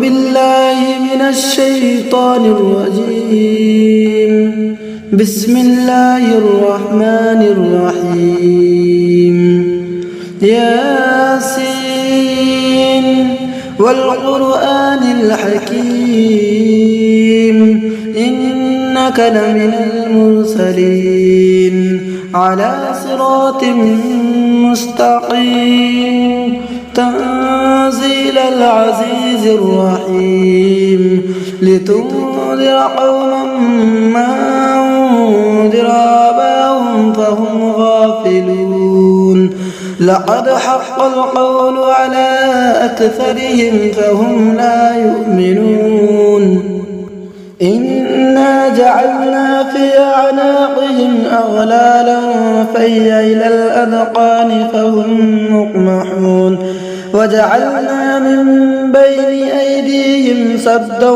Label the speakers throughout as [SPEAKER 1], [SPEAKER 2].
[SPEAKER 1] بالله من الشيطان الرجيم. بسم الله الرحمن الرحيم. ياسين والقرآن الحكيم إنك لمن المرسلين على صراط مستقيم تنزيل العزيز الرحيم لتنذر قوما ما أنذر آباؤهم فهم غافلون لقد حق القول على أكثرهم فهم لا يؤمنون إنا جعلنا في أعناقهم أغلالا فهي إلى الأذقان فهم مقمحون وجعلنا من بين أيديهم سدا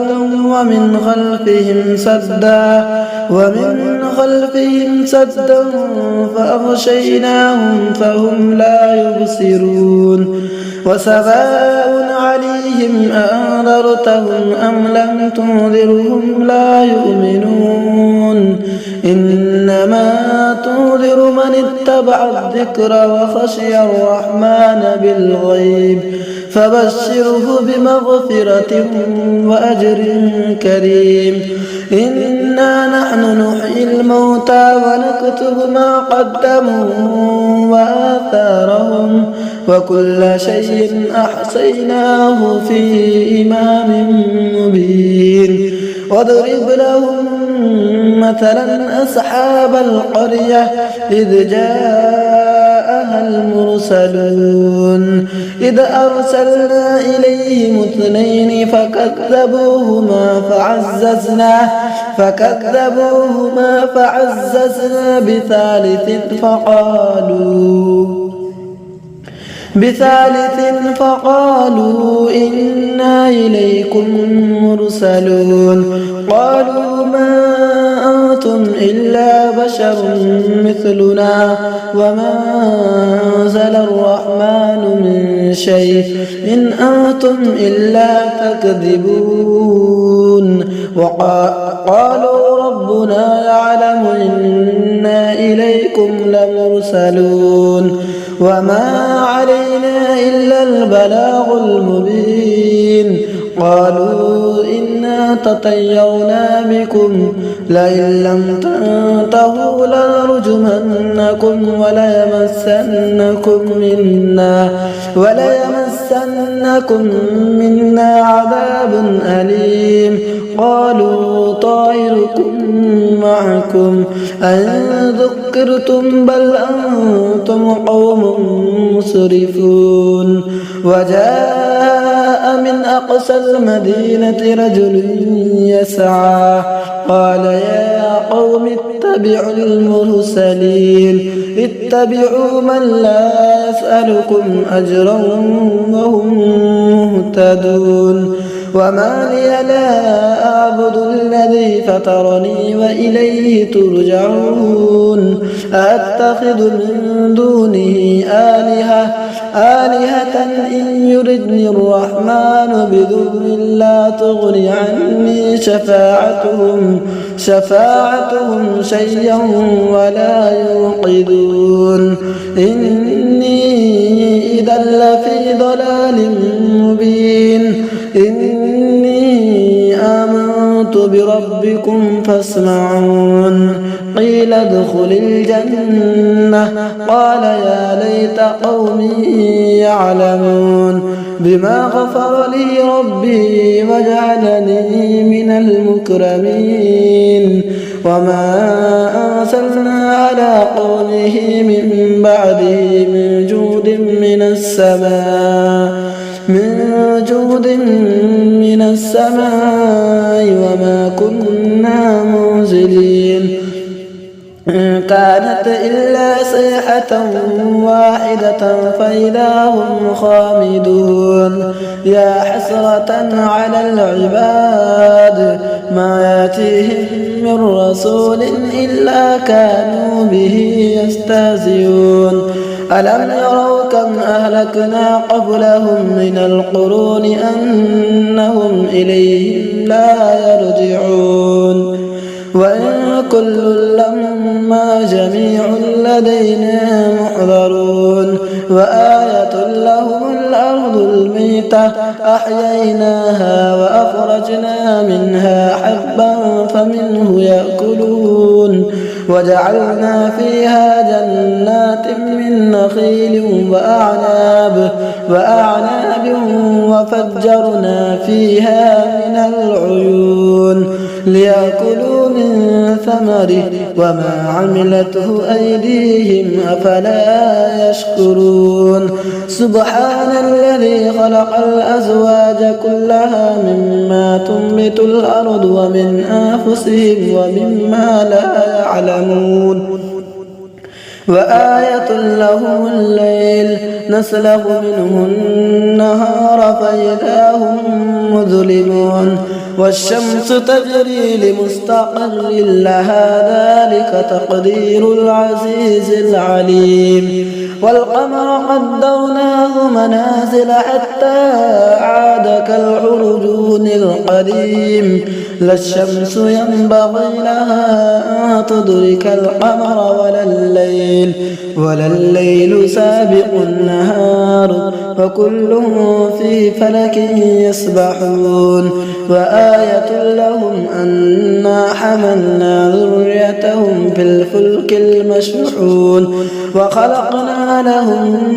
[SPEAKER 1] ومن خلفهم سدا فأغشيناهم فهم لا يبصرون وسواء عليهم أأنذرتهم أم لم تنذرهم لا يؤمنون إنما تنذر من اتبع الذكر وخشي الرحمن بالغيب فبشره بمغفرة وأجر كريم. إنا نحن نحيي الموتى ونكتب ما قدموا وآثارهم وكل شيء أحصيناه في إمام مبين. واضرب لهم مثلا أصحاب القرية إذ جاءها المرسلون إذ أرسلنا إليهم 2 فكذبوهما فعززنا بثالث فقالوا إنا إليكم مرسلون قالوا ما أنتم إلا بشر مثلنا وما أنزل الرحمن من شيء إن أنتم إلا تكذبون وقالوا ربنا يعلم إنا إليكم لمرسلون وما علينا إلا البلاغ المبين. قالوا إنا تطيرنا بكم لئن لم تنتهوا لنرجمنكم وليمسنكم منا عذاب أليم. قالوا طائركم معكم أن ذكرتم بل أنتم قوم مسرفون. وجاء من أقصى المدينة رجل يسعى قال يا قوم اتبعوا المرسلين اتبعوا من لا يسألكم أجرا وهم مهتدون. وما لي لا أعبد الذي فطرني وإليه ترجعون أتخذ من دونه آلهة إن يردني الرحمن بضر لا تغني عني شفاعتهم شيئا ولا ينقذون. إني إذا لفي ضلال مبين. إني آمنت بربكم فاسمعون. قيل ادخل الجنة قال يا ليت قومي يعلمون بما غفر لي ربي وجعلني من المكرمين. وما أرسلنا على قومه من بعده من جود من السماء وما كنا منزلين. كانت إلا صيحة واحدة فإذا هم خامدون. يا حسرة على العباد ما يأتيهم من رسول إلا كانوا به يستهزئون. ألم يروا كم أهلكنا قبلهم من القرون أنهم إليهم لا يرجعون وإن كل لما جميع لدينا محضرون وآية لهم الأرض الميتة أحييناها وأخرجنا منها حبا فمنه يأكلون وجعلنا فيها جنات من نخيل وأعناب وفجرنا فيها من العيون ليأكلوا من ثمره وما عملته أيديهم أفلا يشكرون سبحان الذي خلق الأزواج كلها مما تنبت الأرض ومن أنفسهم ومما لا يعلمون وآية لهم الليل نسلخ منه النهار فإذا هم مظلمون والشمس تجري لمستقر لها ذلك تقدير العزيز العليم والقمر قدرناه منازل حتى عاد كالعرجون القديم لا الشمس ينبغي لها أن تدرك القمر ولا الليل سابق النهار وكل في فلك يسبحون وآية لهم أنا حملنا ذريتهم في الفلك المشحون وخلقنا لهم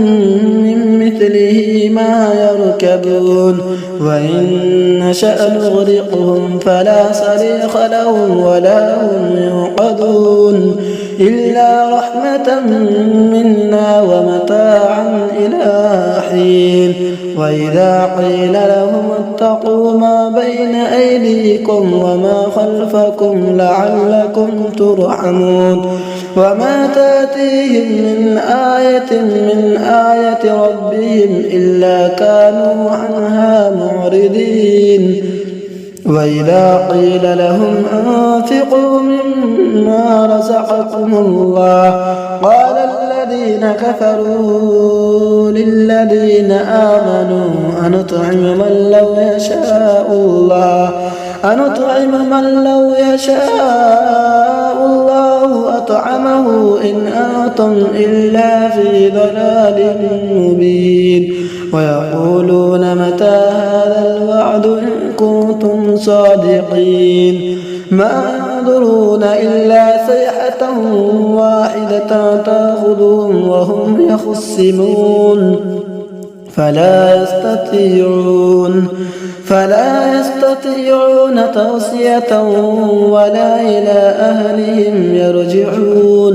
[SPEAKER 1] من مثله ما يركبون وإن نشأ نغرقهم فلا صريخ لهم ولا هم ينقذون إلا رحمة منا ومتاعا إلى حين وإذا قيل لهم اتقوا ما بين أيديكم وما خلفكم لعلكم ترحمون وما تأتيهم من آية ربهم إلا كانوا عنها معرضين وإذا قيل لهم أنفقوا مما رزقكم الله قال الذين كفروا للذين آمنوا أنطعم من لو يشاء الله أطعمه إن أنتم إلا في ضلال مبين ويقولون متى هذا الوعد إن كنتم صادقين ما ينظرون إلا صيحة واحدة تأخذهم وهم يخصمون فلا يستطيعون توصية ولا إلى أهلهم يرجعون